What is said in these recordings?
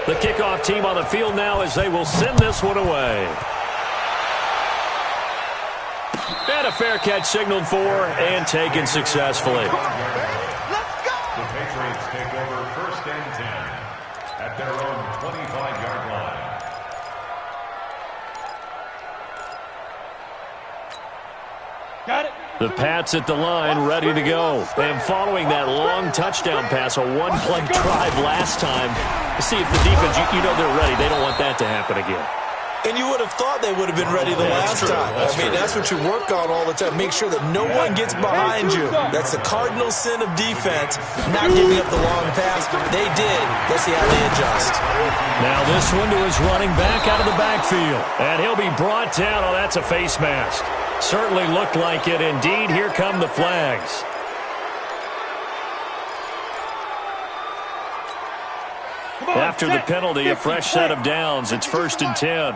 The kickoff team on the field now as they will send this one away. And a fair catch signaled for and taken successfully. The Patriots take over 1st and 10 at their own 25-yard line. Got it. The Pats at the line, ready to go. And following that long touchdown pass, a one-play drive last time, see if the defense, you know they're ready. They don't want that to happen again. And you would have thought they would have been ready the last time. That's what you work on all the time. Make sure that no one gets behind you. That's the cardinal sin of defense, not giving up the long pass. They did. Let's see how they adjust. Now this one to his running back out of the backfield. And he'll be brought down. Oh, that's a face mask. Certainly looked like it. Indeed, here come the flags. After the penalty, a fresh set of downs. It's 1st and 10.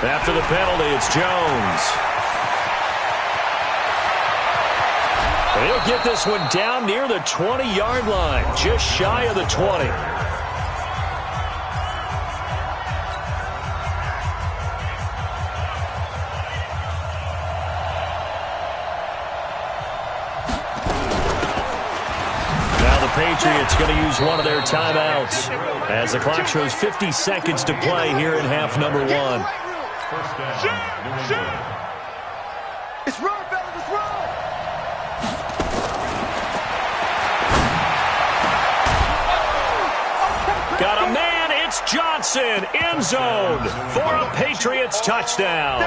After the penalty, it's Jones. He'll get this one down near the 20-yard line, just shy of the 20. Patriots going to use one of their timeouts as the clock shows 50 seconds to play here in half number 1. It's run, fellas, it's run. Got a man, it's Johnson, end zone for a Patriots touchdown.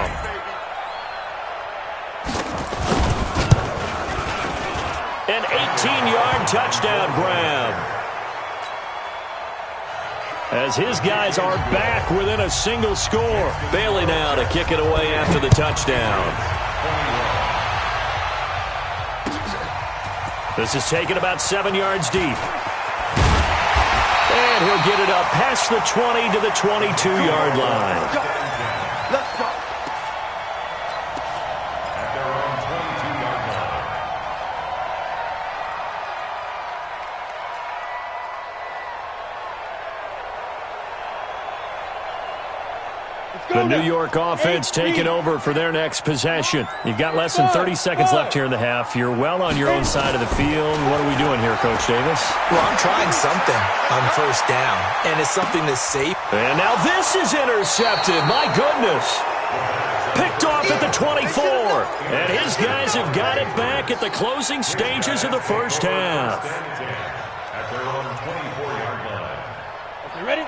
An 18-yard touchdown grab. As his guys are back within a single score. Bailey now to kick it away after the touchdown. This is taken about 7 yards deep. And he'll get it up past the 20 to the 22-yard line. Let's go. The New York offense taking over for their next possession. You've got less than 30 seconds left here in the half. You're well on your own side of the field. What are we doing here, Coach Davis? Well, I'm trying something on 1st down, and it's something that's safe. And now this is intercepted. My goodness. Picked off at the 24. And his guys have got it back at the closing stages of the first half. At their own 24-yard line.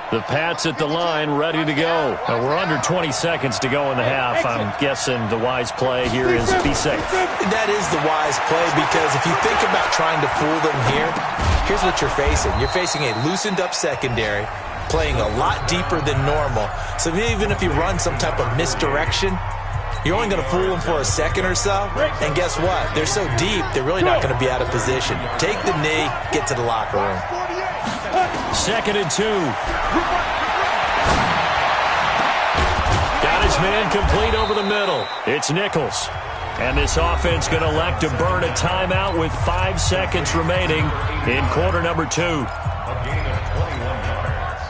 The Pats at the line, ready to go. We're under 20 seconds to go in the half. I'm guessing the wise play here is be safe. That is the wise play, because if you think about trying to fool them here, here's what you're facing. You're facing a loosened-up secondary, playing a lot deeper than normal. So even if you run some type of misdirection, you're only going to fool them for a second or so. And guess what? They're so deep, they're really not going to be out of position. Take the knee, get to the locker room. 2nd and 2. Got his man complete over the middle. It's Nichols. And this offense going to elect to burn a timeout with 5 seconds remaining in quarter number 2. A gain of 21 yards.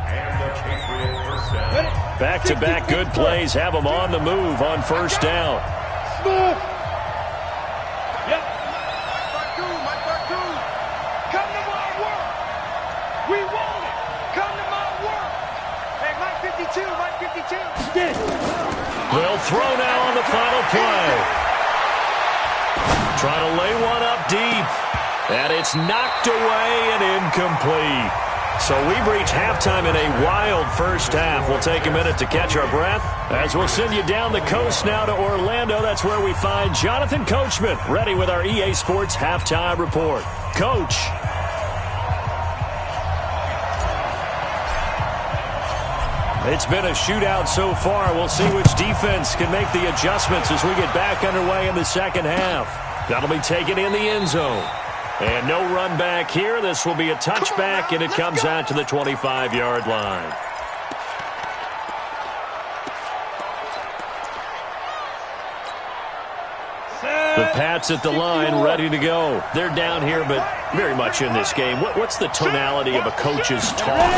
And the Patriot first down. Back-to-back good plays have them on the move on 1st down. They'll throw now on the final play. Trying to lay one up deep. And it's knocked away and incomplete. So we've reached halftime in a wild first half. We'll take a minute to catch our breath as we'll send you down the coast now to Orlando. That's where we find Jonathan Coachman ready with our EA Sports Halftime Report. Coach. It's been a shootout so far. We'll see which defense can make the adjustments as we get back underway in the second half. That'll be taken in the end zone. And no run back here. This will be a touchback, and it comes out to the 25-yard line. The Pats at the line, ready to go. They're down here, but very much in this game. What's the tonality of a coach's talk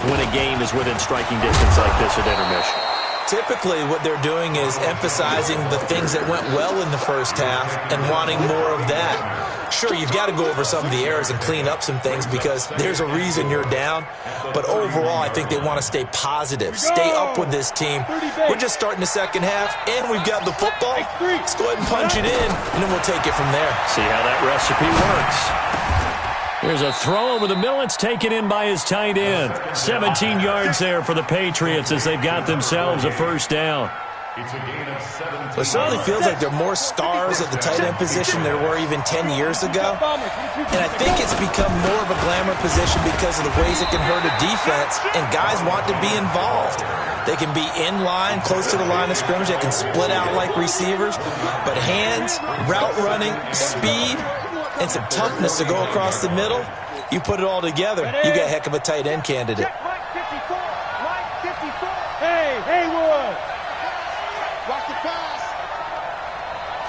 when a game is within striking distance like this at intermission? Typically, what they're doing is emphasizing the things that went well in the first half and wanting more of that. Sure, you've got to go over some of the errors and clean up some things because there's a reason you're down. But overall, I think they want to stay positive, stay up with this team. We're just starting the second half, and we've got the football. Let's go ahead and punch it in, and then we'll take it from there. See how that recipe works. Here's a throw over the middle. It's taken in by his tight end. 17 yards there for the Patriots as they've got themselves a first down. It certainly feels like there are more stars at the tight end position than there were even 10 years ago. And I think it's become more of a glamour position because of the ways it can hurt a defense, and guys want to be involved. They can be in line, close to the line of scrimmage. They can split out like receivers. But hands, route running, speed, and some toughness to go across the middle, you put it all together, you got a heck of a tight end candidate. Hey, Haywood! Watch the pass.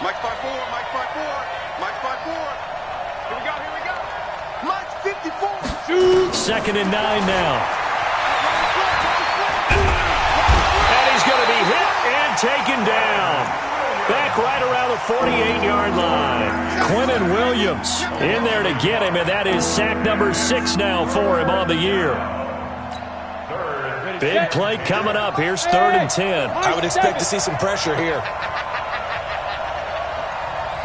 Mike 5-4, Mike 5-4, Mike 5-4. Here we go. Mike 54. Shoot. 2nd and 9 now. And he's going to be hit and taken down. Back right around the 48-yard line. Quentin Williams in there to get him, and that is sack number 6 now for him on the year. Big play coming up. Here's 3rd and 10. I would expect to see some pressure here.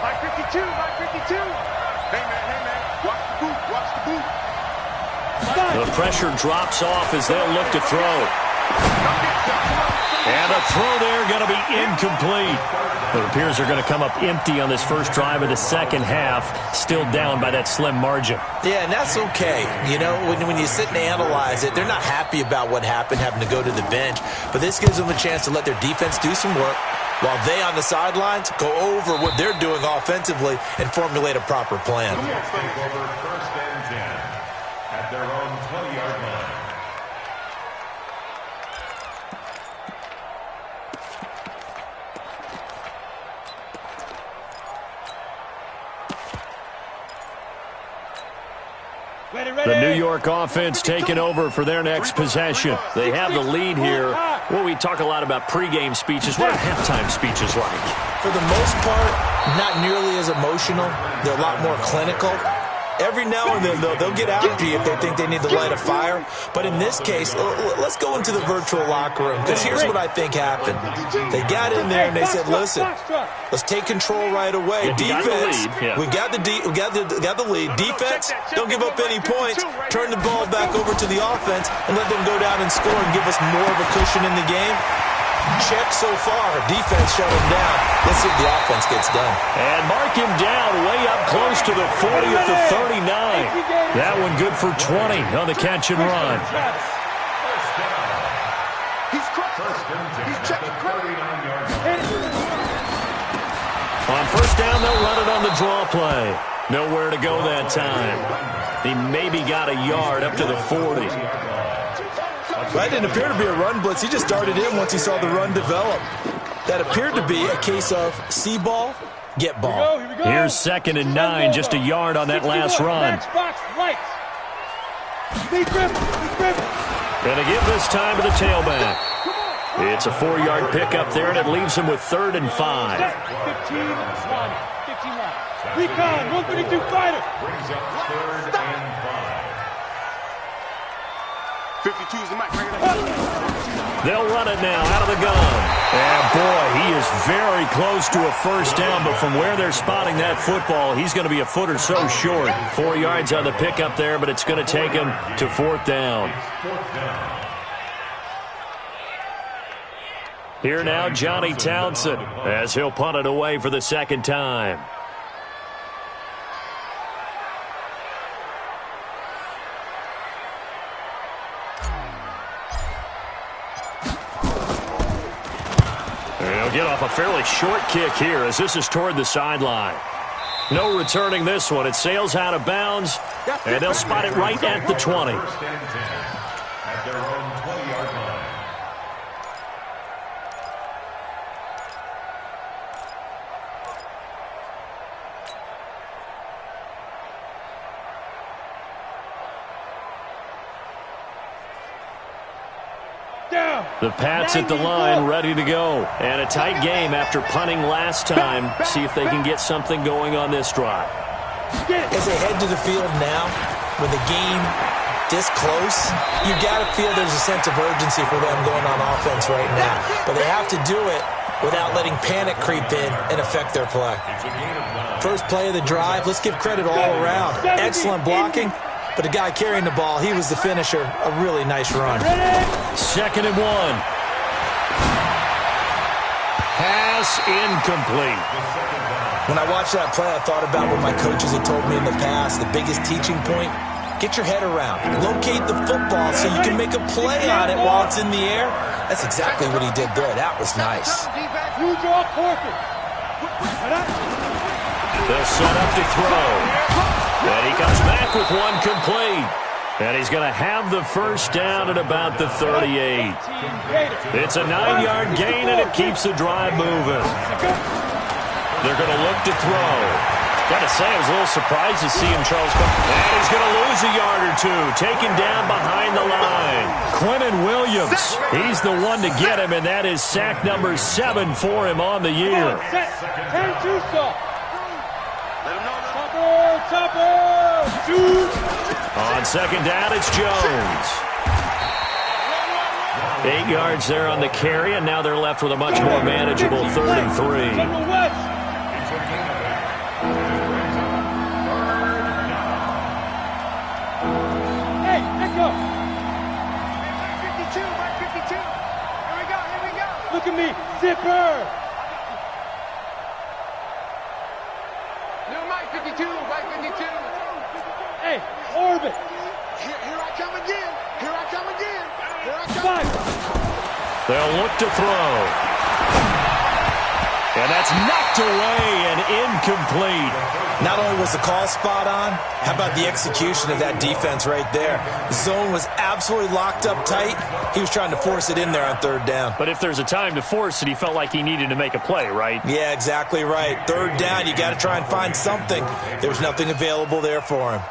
Mike 52, Mike 52. Hey, man. Watch the boot. The pressure drops off as they'll look to throw. And a throw there going to be incomplete. It appears they're going to come up empty on this first drive of the second half, still down by that slim margin. Yeah, and that's okay. You know, when you sit and analyze it, they're not happy about what happened, having to go to the bench. But this gives them a chance to let their defense do some work while they on the sidelines go over what they're doing offensively and formulate a proper plan. Take over 1st and 10 at their own 20-yard line. The New York offense taking over for their next possession. They have the lead here. Well, we talk a lot about pregame speeches. What are halftime speeches like? For the most part, not nearly as emotional. They're a lot more clinical. Every now and then, though, they'll get after you if they think they need to light a fire. But in this case, let's go into the virtual locker room, because here's what I think happened. They got in there and they said, listen, let's take control right away. Defense, we got the lead. Defense, don't give up any points. Turn the ball back over to the offense and let them go down and score and give us more of a cushion in the game. Check so far. Defense shut him down. Let's see if the offense gets done. And mark him down way up close to the 40 at the 39. That one good for 20 on the catch and run. He's checking credit. On 1st down, they'll run it on the draw play. Nowhere to go that time. He maybe got a yard up to the 40. That didn't appear to be a run blitz. He just darted in once he saw the run develop. That appered to be a case of see ball, get ball. Here we go. Here's 2nd and 9, just a yard on that last run. Gonna give this time to the tailback. It's a 4-yard pickup there, and it leaves him with 3rd and 5. 15 line. Recon, 132 fighter. Brings up 3rd and 5. 52 is the mic. They'll run it now out of the gun. And boy, he is very close to a first down, but from where they're spotting that football, he's going to be a foot or so short. 4 yards on the pickup there, but it's going to take him to 4th down. Here now, Johnny Townsend, as he'll punt it away for the 2nd time. He'll get off a fairly short kick here as this is toward the sideline. No returning this one. It sails out of bounds, and they'll spot it right at the 20. At their own 20-yard line. The Pats at the line, ready to go. And a tight game after punting last time. See if they can get something going on this drive. As they head to the field now, with the game this close, you got to feel there's a sense of urgency for them going on offense right now. But they have to do it without letting panic creep in and affect their play. First play of the drive, let's give credit all around. Excellent blocking, but the guy carrying the ball, he was the finisher. A really nice run. 2nd and 1. Pass incomplete. When I watched that play, I thought about what my coaches had told me in the past. The biggest teaching point, get your head around. Locate the football so you can make a play on it while it's in the air. That's exactly what he did there. That was nice. They'll set up to throw. And he comes back with one complete. And he's going to have the first down at about the 38. It's a 9-yard gain, and it keeps the drive moving. They're going to look to throw. Got to say, I was a little surprised to see him, Charles. And he's going to lose a yard or two. Taken down behind the line. Quinnen Williams, he's the one to get him, and that is sack number 7 for him on the year. On 2nd down, it's Jones. 8 yards there on the carry, and now they're left with a much more manageable 3rd and 3. Look at me, zipper! No, Mike 52, Mike 52. Hey, orbit! Here I come again, here I come again, here I come. They'll look to throw. And that's knocked away and incomplete. Not only was the call spot on, how about the execution of that defense right there? The zone was absolutely locked up tight. He was trying to force it in there on 3rd down. But if there's a time to force it, he felt like he needed to make a play, right? Yeah, exactly right. 3rd down, you got to try and find something. There was nothing available there for him.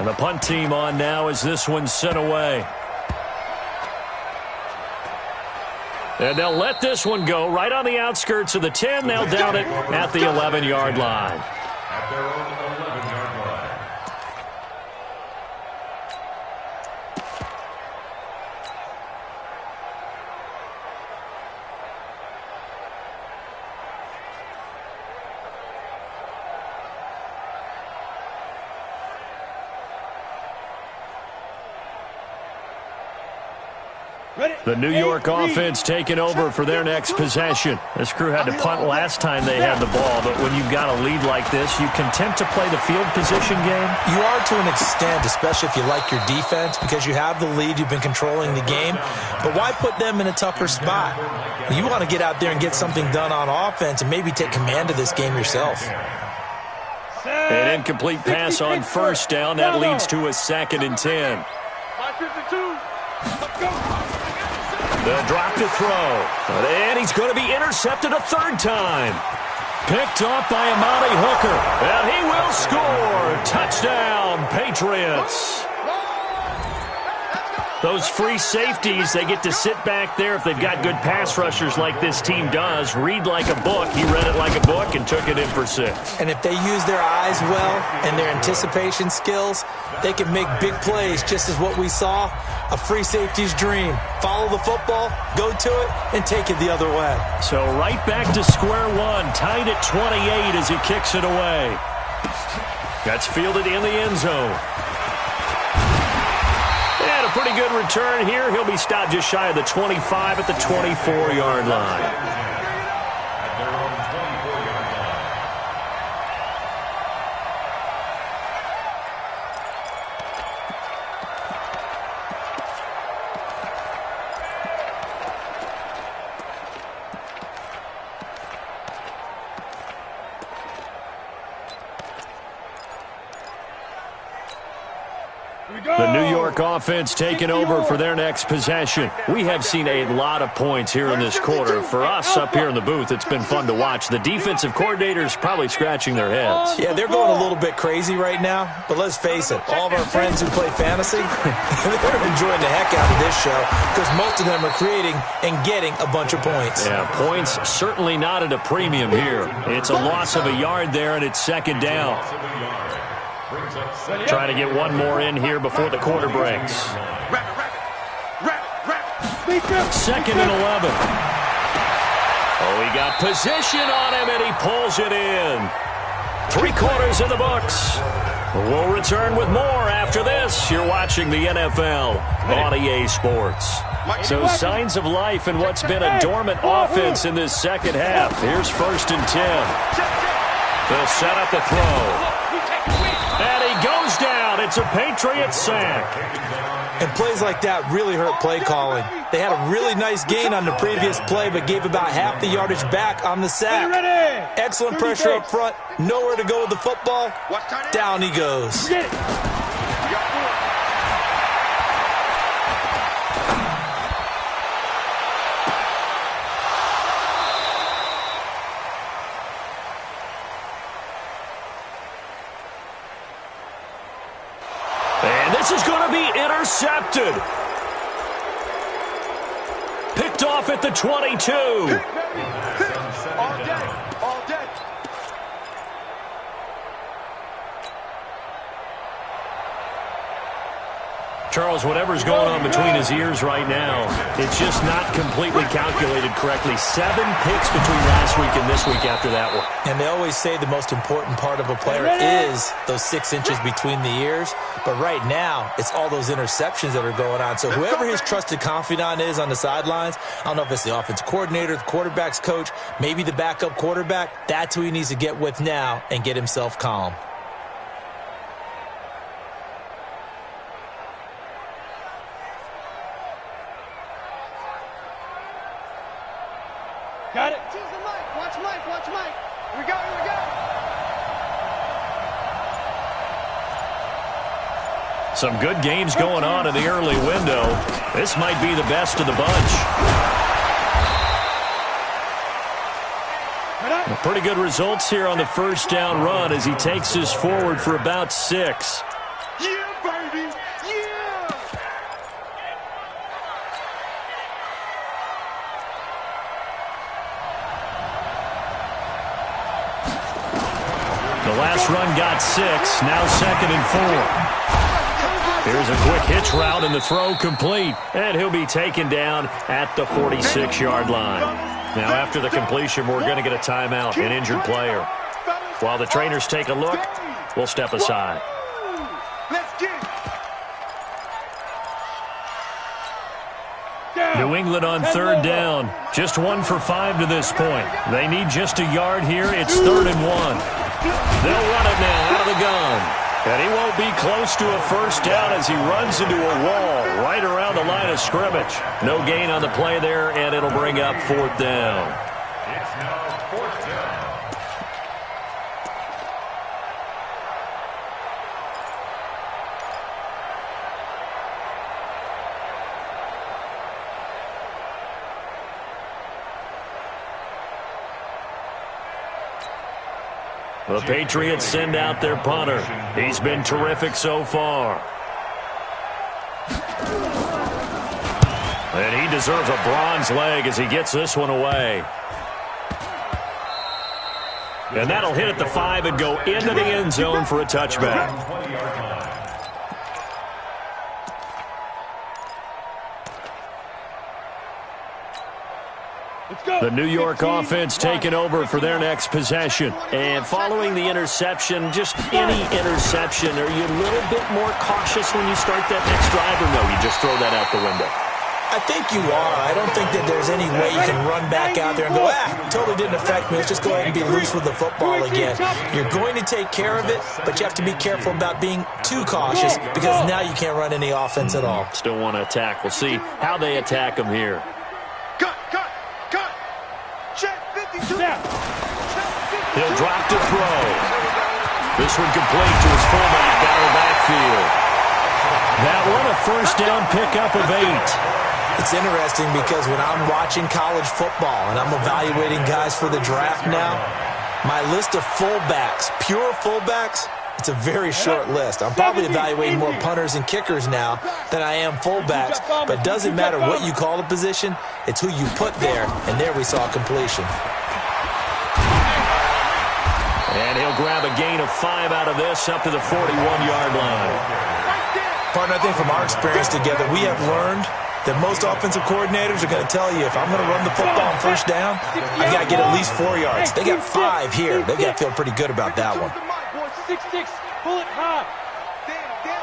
And the punt team on now as this one's sent away. And they'll let this one go right on the outskirts of the 10. They'll down it at the 11-yard line. At their own 11-yard line. The New York offense taking over for their next possession. This crew had to punt last time they had the ball, but when you've got a lead like this, you content to play the field position game? You are to an extent, especially if you like your defense, because you have the lead, you've been controlling the game. But why put them in a tougher spot? You want to get out there and get something done on offense and maybe take command of this game yourself. An incomplete pass on 1st down. That leads to a 2nd and 10. They'll drop to throw. And he's going to be intercepted a 3rd time. Picked off by Amani Hooker. And he will score. Touchdown, Patriots. Those free safeties, they get to sit back there if they've got good pass rushers like this team does. Read like a book. He read it like a book and took it in for 6. And if they use their eyes well and their anticipation skills, they can make big plays, just as what we saw. A free safety's dream. Follow the football, go to it, and take it the other way. So right back to square one, tied at 28 as he kicks it away. That's fielded in the end zone. And a pretty good return here. He'll be stopped just shy of the 25 at the 24-yard line. The New York York offense taking over for their next possession. We have seen a lot of points here in this quarter. For us up here in the booth, it's been fun to watch. The defensive coordinators probably scratching their heads. Yeah, they're going a little bit crazy right now, but let's face it, all of our friends who play fantasy, they're enjoying the heck out of this show because most of them are creating and getting a bunch of points. Yeah, points certainly not at a premium here. It's a loss of a yard there, and it's second down. Try to get one more in here before the quarter breaks. Second and 11. Oh, he got position on him, and he pulls it in. 3 quarters in the books. We'll return with more after this. You're watching the NFL on EA Sports. So signs of life in what's been a dormant offense in this second half. Here's 1st and 10. They'll set up the throw. And he goes down. It's a Patriots sack. And plays like that really hurt play calling. They had a really nice gain on the previous play, but gave about half the yardage back on the sack. Excellent pressure up front. Nowhere to go with the football. Down he goes. And this is going to be intercepted. Picked off at the 22. All day. All day. Charles, whatever's going on between his ears right now, it's just not completely calculated correctly. 7 picks between last week and this week after that one. And they always say the most important part of a player is those 6 inches between the ears. But right now, it's all those interceptions that are going on. So whoever his trusted confidant is on the sidelines, I don't know if it's the offense coordinator, the quarterback's coach, maybe the backup quarterback, that's who he needs to get with now and get himself calm. Got it. Watch Mike. Watch Mike. Here we go. Here we go. Some good games going on in the early window. This might be the best of the bunch. Pretty good results here on the first down run as he takes us forward for about 6. Yeah, baby. Yeah. The last run got 6. Now 2nd and 4. Here's a quick hitch route and the throw complete. And he'll be taken down at the 46-yard line. Now after the completion, we're going to get a timeout, an injured player. While the trainers take a look, we'll step aside. Let's get it. New England on 3rd down. Just 1 for 5 to this point. They need just a yard here. It's 3rd and 1. They'll run it now out of the gun. And he won't be close to a first down as he runs into a wall right around the line of scrimmage. No gain on the play there, and it'll bring up 4th down. It's now 4th down. The Patriots send out their punter. He's been terrific so far. And he deserves a bronze leg as he gets this one away. And that'll hit at the 5 and go into the end zone for a touchback. The New York offense taking over for their next possession. And following the interception, just any interception, are you a little bit more cautious when you start that next drive, or no, you just throw that out the window? I think you are. I don't think that there's any way you can run back out there and go, totally didn't affect me. Let's just go ahead and be loose with the football again. You're going to take care of it, but you have to be careful about being too cautious because now you can't run any offense at all. Still want to attack. We'll see how they attack them here. Cut. Check 52. He'll drop to throw. This one complete to his fullback out of the backfield. That one a first down pickup of 8. It's interesting because when I'm watching college football and I'm evaluating guys for the draft now, my list of fullbacks, pure fullbacks, it's a very short list. I'm probably evaluating more punters and kickers now than I am fullbacks, but it doesn't matter what you call the position, it's who you put there, and there we saw completion. And he'll grab a gain of 5 out of this up to the 41-yard line. Partner, I think from our experience together, we have learned that most offensive coordinators are going to tell you, if I'm going to run the football on first down, I've got to get at least 4 yards. They got 5 here. They've got to feel pretty good about that one. 6-6, pull it high. Damn.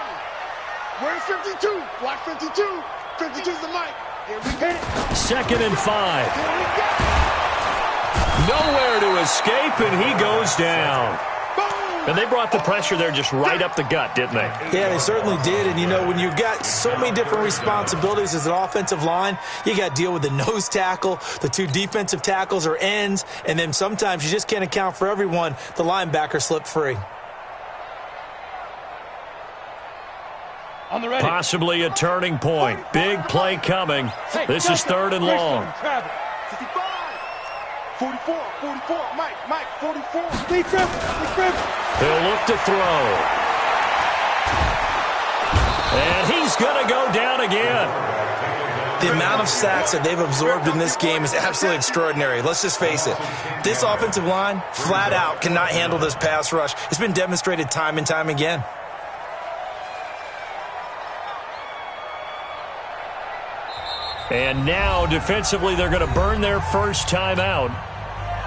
Where's 52? Block 52. 52's the mic. Here we get it. 2nd and 5. Nowhere to escape, and he goes down. And they brought the pressure there just right up the gut, didn't they? Yeah, they certainly did. And, you know, when you've got so many different responsibilities as an offensive line, you got to deal with the nose tackle, the 2 defensive tackles or ends, and then sometimes you just can't account for everyone. The linebacker slipped free. On the ready. Possibly a turning point. Big play coming. This is 3rd and long. 44, Mike, 44. Lee Griffin. He'll look to throw. And he's going to go down again. The amount of sacks that they've absorbed in this game is absolutely extraordinary. Let's just face it. This offensive line, flat out, cannot handle this pass rush. It's been demonstrated time and time again. And now, defensively, they're going to burn their first timeout.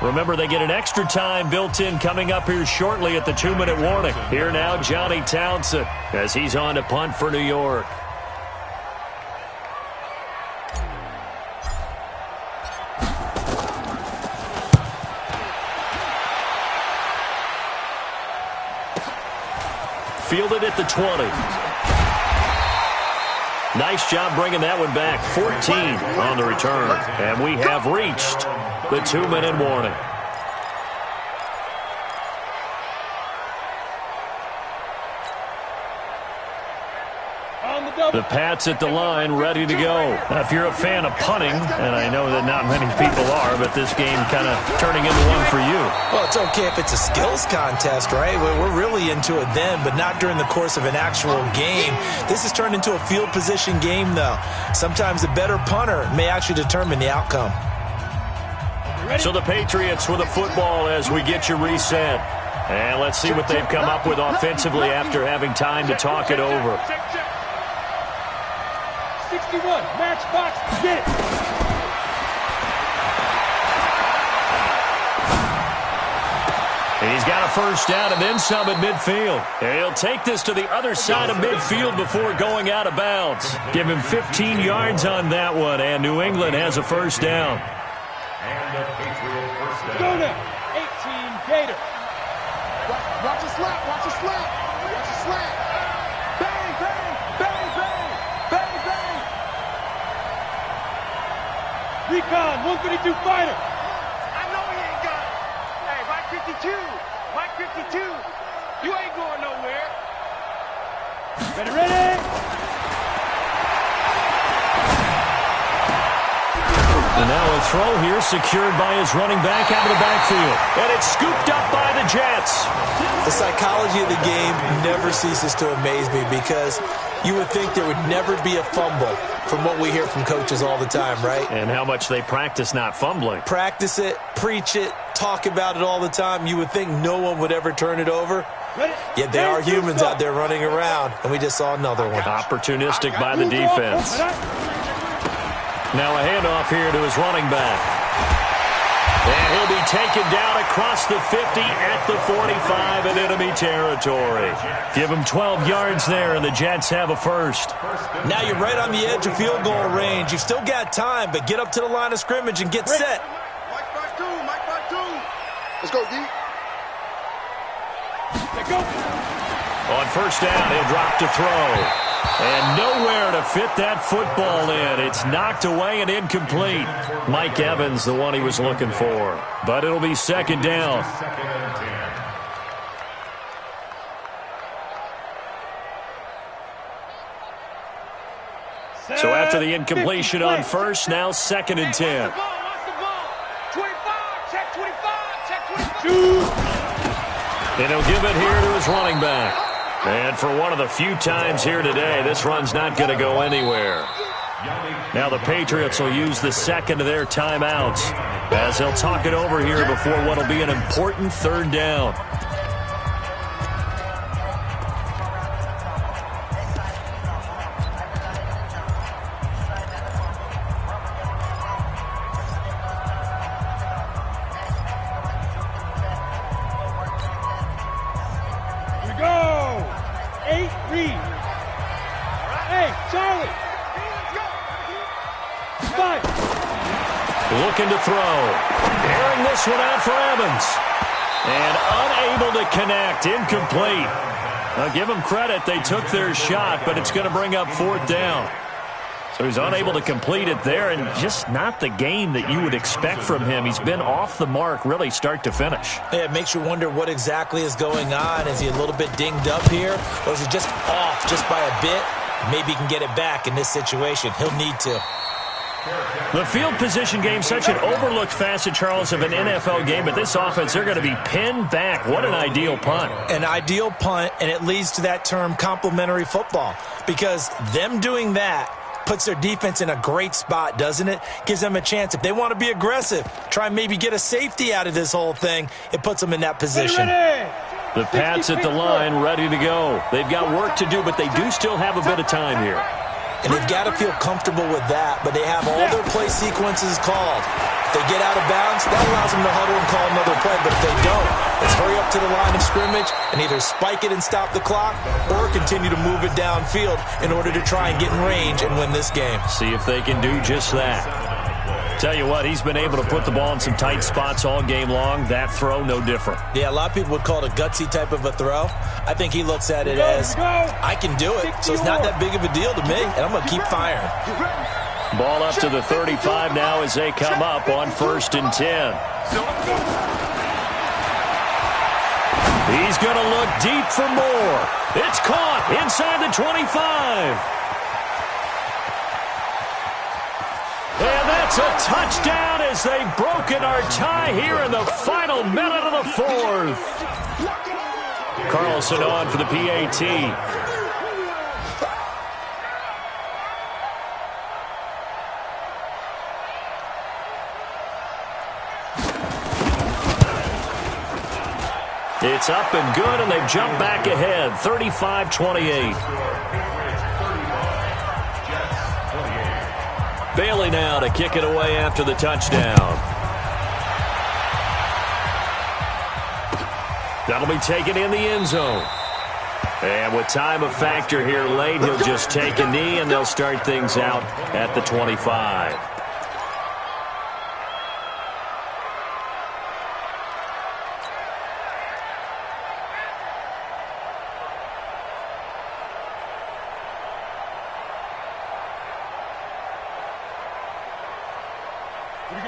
Remember, they get an extra time built in coming up here shortly at the 2-minute warning. Here now, Johnny Townsend, as he's on to punt for New York. Fielded at the 20. Nice job bringing that one back. 14 on the return. And we have reached the 2-minute warning. The Pats at the line, ready to go. Now, if you're a fan of punting, and I know that not many people are, but this game kind of turning into one for you. Well, it's okay if it's a skills contest, right? We're really into it then, but not during the course of an actual game. This has turned into a field position game, though. Sometimes a better punter may actually determine the outcome. So the Patriots with a football as we get you reset. And let's see what they've come up with offensively after having time to talk it over. 61, matchbox, get it. He's got a first down and then some at midfield. He'll take this to the other side of midfield before going out of bounds. Give him 15 yards on that one, and New England has a first down. And a Patriot first down. Go now, 18 Gator. Watch a slap, watch a slap, watch a slap. Bang, bang, bang, bang, bang, bang. Recon, 132 fighter. I know he ain't got it. Hey, Mike 52, Mike 52, you ain't going nowhere. Ready. And now a throw here secured by his running back out of the backfield. And it's scooped up by the Jets. The psychology of the game never ceases to amaze me because you would think there would never be a fumble from what we hear from coaches all the time, right? And how much they practice not fumbling. Practice it, preach it, talk about it all the time. You would think no one would ever turn it over. Yet there are humans out there running around, and we just saw another one. Opportunistic by the defense. Now a handoff here to his running back. And he'll be taken down across the 50 at the 45 in enemy territory. Give him 12 yards there, and the Jets have a first. Now you're right on the edge of field goal range. You've still got time, but get up to the line of scrimmage and get set. Mike by two. Let's go, D. Let go. On first down, he'll drop to throw. And nowhere to fit that football in. It's knocked away and incomplete. Mike Evans, the one he was looking for. But it'll be second down. Second and 10. So after the incompletion on first, now 2nd and 10. Watch the ball. 25, check 25, check 25. And he'll give it here to his running back. And for one of the few times here today, this run's not going to go anywhere. Now the Patriots will use the second of their timeouts as they'll talk it over here before what will be an important 3rd down. Looking to throw. Airing this one out for Evans. And unable to connect. Incomplete. Now give them credit. They took their shot, but it's going to bring up 4th down. So he's unable to complete it there, and just not the game that you would expect from him. He's been off the mark really start to finish. Yeah, it makes you wonder what exactly is going on. Is he a little bit dinged up here, or is he just off just by a bit? Maybe he can get it back in this situation. He'll need to. The field position game, such an overlooked facet, Charles, of an NFL game, but this offense, they're going to be pinned back. What an ideal punt. An ideal punt, and it leads to that term complementary football, because them doing that puts their defense in a great spot, doesn't it? Gives them a chance. If they want to be aggressive, try and maybe get a safety out of this whole thing, it puts them in that position. The Pats at the line, ready to go. They've got work to do, but they do still have a bit of time here. And they've got to feel comfortable with that, but they have all their play sequences called. If they get out of bounds, that allows them to huddle and call another play, but if they don't, let's hurry up to the line of scrimmage and either spike it and stop the clock or continue to move it downfield in order to try and get in range and win this game. See if they can do just that. Tell you what, he's been able to put the ball in some tight spots all game long. That throw, no different. Yeah, a lot of people would call it a gutsy type of a throw. I think he looks at it as, I can do it, so it's not that big of a deal to me, and I'm going to keep firing. Ball up to the 35 now as they come up on 1st and 10. He's going to look deep for more. It's caught inside the 25. And that's a touchdown as they've broken our tie here in the final minute of the 4th. Carlson on for the PAT. It's up and good, and they've jumped back ahead, 35-28. Bailey now to kick it away after the touchdown. That'll be taken in the end zone. And with time a factor here late, he'll just take a knee, and they'll start things out at the 25.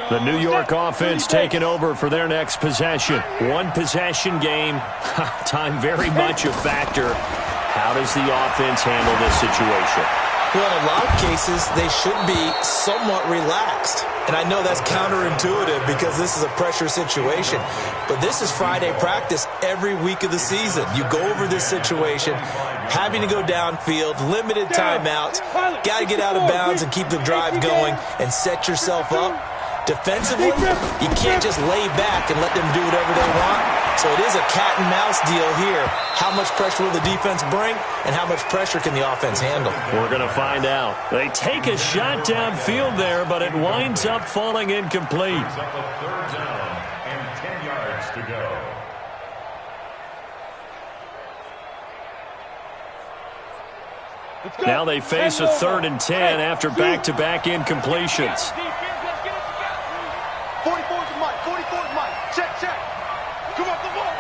The New York offense taking over for their next possession. One possession game. Time very much a factor. How does the offense handle this situation? Well, in a lot of cases, they should be somewhat relaxed. And I know that's counterintuitive because this is a pressure situation. But this is Friday practice every week of the season. You go over this situation, having to go downfield, limited timeouts, got to get out of bounds and keep the drive going and set yourself up. Defensively, you can't just lay back and let them do whatever they want. So it is a cat and mouse deal here. How much pressure will the defense bring, and how much pressure can the offense handle? We're going to find out. They take a shot downfield there, but it winds up falling incomplete. It's up a 3rd down and 10 yards to go. Now they face a 3rd and 10 after back-to-back incompletions. 44's Mike. 44's Mike. Check, check. Come up the ball.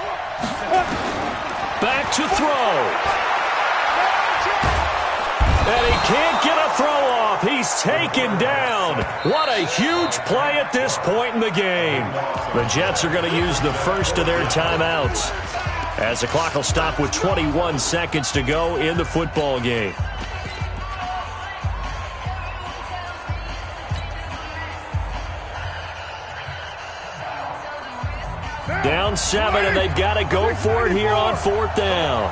Back to throw. And he can't get a throw off. He's taken down. What a huge play at this point in the game. The Jets are going to use the first of their timeouts as the clock will stop with 21 seconds to go in the football game. and 7, and they've got to go for it here on 4th down.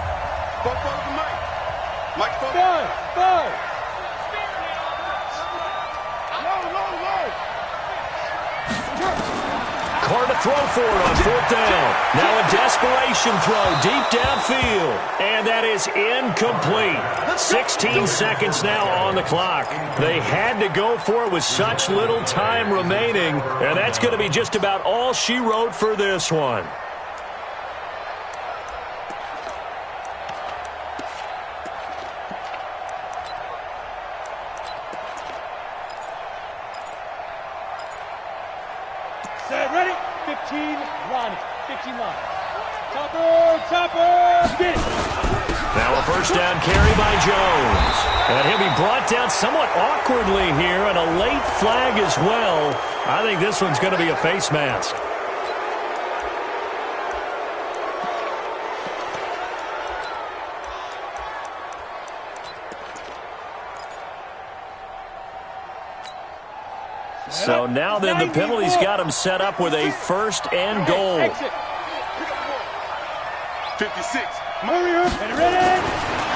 Carr to throw for it on 4th down. Now a desperation throw deep downfield. And that is incomplete. 16 seconds now on the clock. They had to go for it with such little time remaining. And that's going to be just about all she wrote for this one. Ready? 15 line. 15 line. Topper, get it. Now a first down carry by Jones. And he'll be brought down somewhat awkwardly here, and a late flag as well. I think this one's going to be a face mask. So now then the penalty's got him set up with a 1st and goal. 56.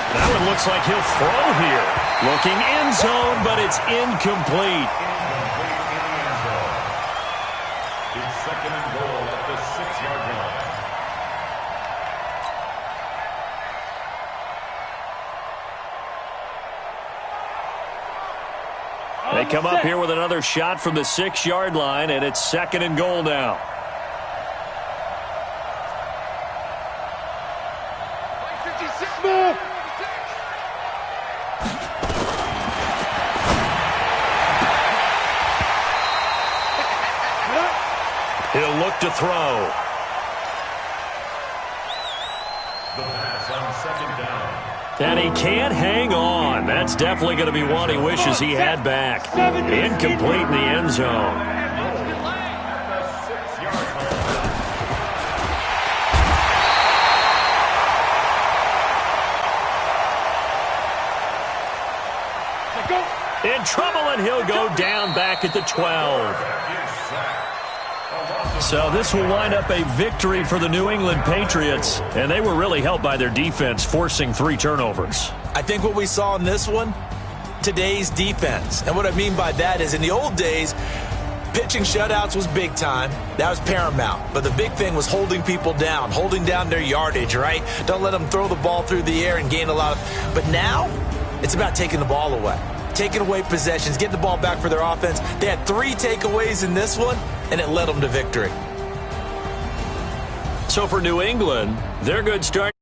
That one looks like he'll throw here. Looking end zone, but it's incomplete. It's 2nd and goal at the 6-yard line. They come up here with another shot from the 6-yard line, and it's 2nd and goal now. He'll look to throw. The pass on 2nd down. And he can't hang on. That's definitely going to be one he wishes he had back. Incomplete in the end zone. In trouble, and he'll go down back at the 12. So this will wind up a victory for the New England Patriots, and they were really helped by their defense, forcing 3 turnovers. I think what we saw in this one, today's defense. And what I mean by that is in the old days, pitching shutouts was big time. That was paramount. But the big thing was holding people down, holding down their yardage, right? Don't let them throw the ball through the air and gain a lot of. But now, it's about taking the ball away. Taking away possessions, getting the ball back for their offense. They had 3 takeaways in this one, and it led them to victory. So for New England, their good start.